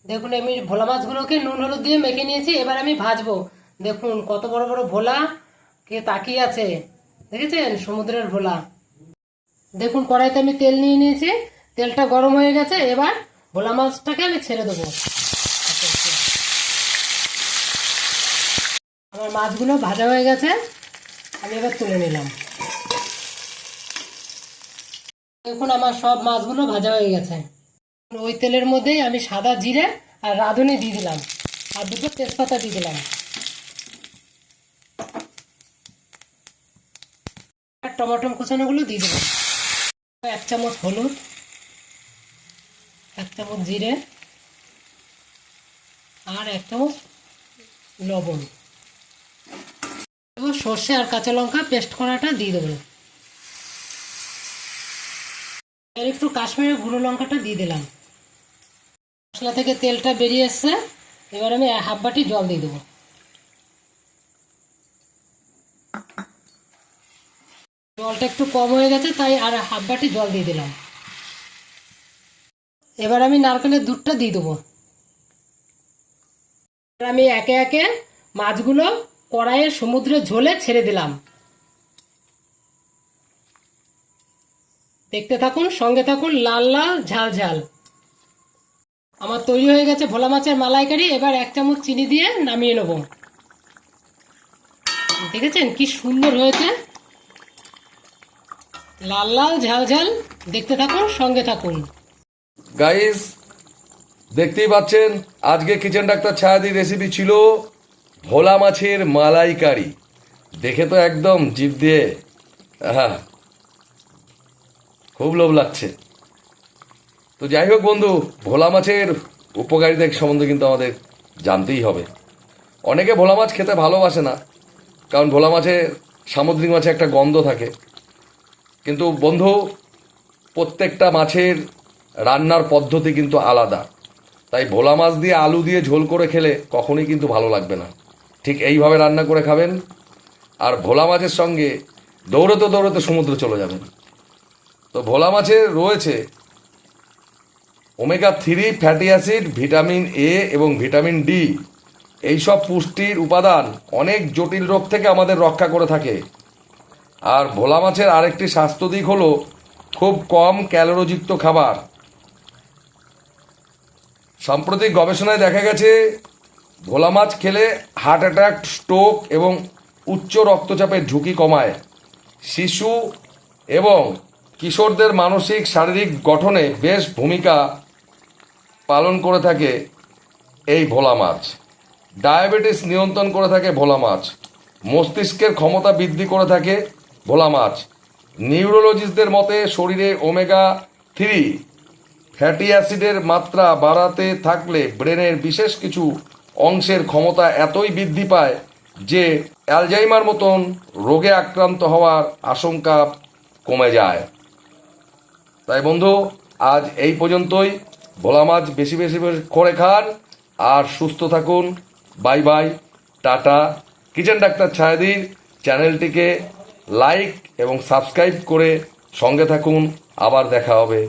দেখুন আমি ভোলা মাছগুলোকে নুন হলুদ দিয়ে মেখে নিয়েছি, এবার আমি ভাজবো। দেখুন কত বড় বড় ভোলা, কে তাকিয়ে আছে, দেখেছেন সমুদ্রের ভোলা। দেখুন কড়াইতে আমি তেল নিয়ে নিয়েছি, তেলটা গরম হয়ে গেছে, এবার ভোলা মাছটাকে আমি ছেড়ে দেবো। আমার মাছগুলো ভাজা হয়ে গেছে, আমি এবার তুলে নিলাম। দেখুন আমার সব মাছগুলো ভাজা হয়ে গেছে। ওই তেলের মধ্যেই আমি সাদা জিরে আর রাঁধুনি দিয়ে দিলাম, আর দুটো তেজপাতা দিয়ে দিলাম। আর টমেটো কুচানোগুলো দিয়ে দিলাম। 1 চামচ হলুদ, 1 চামচ জিরে, আর 1 চামচ লবণ। এবার সর্ষে আর কাঁচা লঙ্কা পেস্ট করাটা দিয়ে দেবো। আর একটু কাশ্মীরি গুঁড়ো লঙ্কাটা দিয়ে দিলাম। মশলা থেকে তেলটা বেরিয়ে এসছে, এবার আমি 1/2 বাটি জল দিয়ে দেবো। জলটা একটু কম হয়ে গেছে, তাই আর 1/2 বাটি জল দিয়ে দিলাম। এবার আমি নারকেলের দুধটা দিয়ে দেবো। আমি একে একে মাছগুলো কড়াইয়ের সমুদ্রের ঝোলে ছেড়ে দিলাম। দেখতে থাকুন, সঙ্গে থাকুন, লাল লাল ঝাল ঝাল। আমার তৈরি হয়ে গেছে ভোলা মাছের মালাইকারি। এবার 1 চামচ চিনি দিয়ে নামিয়ে নেব। দেখেছেন কি সুন্দর হয়েছে, লাল লাল ঝাল ঝাল। দেখতে থাকুন, সঙ্গে থাকুন। গাইস, দেখতেই পাচ্ছেন আজকে কিচেন ডাক্তার ছায়াদির রেসিপি ছিল ভোলা মাছের মালাইকারি। দেখে তো একদম জিভ দিয়ে খুব লোভ লাগছে। তো যাই হোক বন্ধু, ভোলা মাছের উপকারিতা সম্বন্ধে কিন্তু আমাদের জানতেই হবে। অনেকে ভোলা মাছ খেতে ভালোবাসে না, কারণ ভোলা মাছের, সামুদ্রিক মাছে একটা গন্ধ থাকে। কিন্তু বন্ধু, প্রত্যেকটা মাছের রান্নার পদ্ধতি কিন্তু আলাদা। তাই ভোলা মাছ দিয়ে আলু দিয়ে ঝোল করে খেলে কখনোই কিন্তু ভালো লাগবে না। ঠিক এইভাবে রান্না করে খাবেন, আর ভোলা মাছের সঙ্গে দৌড়তে দৌড়তে সমুদ্রে চলে যাবেন। তো ভোলা মাছের রয়েছে omega 3 fatty acid, vitamin A এবং ভিটামিন ডি। এইসব পুষ্টির উপাদান অনেক জটিল রোগ থেকে আমাদের রক্ষা করে থাকে। আর ভোলা মাছের আরেকটি স্বাস্থ্য দিক হলো খুব কম ক্যালোরিযুক্ত খাবার। সাম্প্রতিক গবেষণায় দেখা গেছে ভোলা মাছ খেলে হার্ট অ্যাটাক, স্ট্রোক এবং উচ্চ রক্তচাপের ঝুঁকি কমায়। শিশু এবং কিশোরদের মানসিক শারীরিক গঠনে বেশ ভূমিকা পালন করে থাকে এই ভোলা মাছ। ডায়াবেটিস নিয়ন্ত্রণ করে থাকে ভোলা মাছ। মস্তিষ্কের ক্ষমতা বৃদ্ধি করে থাকে ভোলা মাছ। নিউরোলজিস্টদের মতে শরীরে ওমেগা 3 ফ্যাটি অ্যাসিডের মাত্রা বাড়াতে থাকলে ব্রেনের বিশেষ কিছু অংশের ক্ষমতা এতই বৃদ্ধি পায় যে অ্যালজাইমার মতন রোগে আক্রান্ত হওয়ার আশঙ্কা কমে যায়। তাই বন্ধু, আজ এই পর্যন্তই। ভোলা মাছ বেশি বেশি করে খান আর সুস্থ থাকুন। Bye bye, tata. Kitchen doctor ছায়াদির চ্যানেলটিকে লাইক এবং সাবস্ক্রাইব করে সঙ্গে থাকুন। আবার দেখা হবে।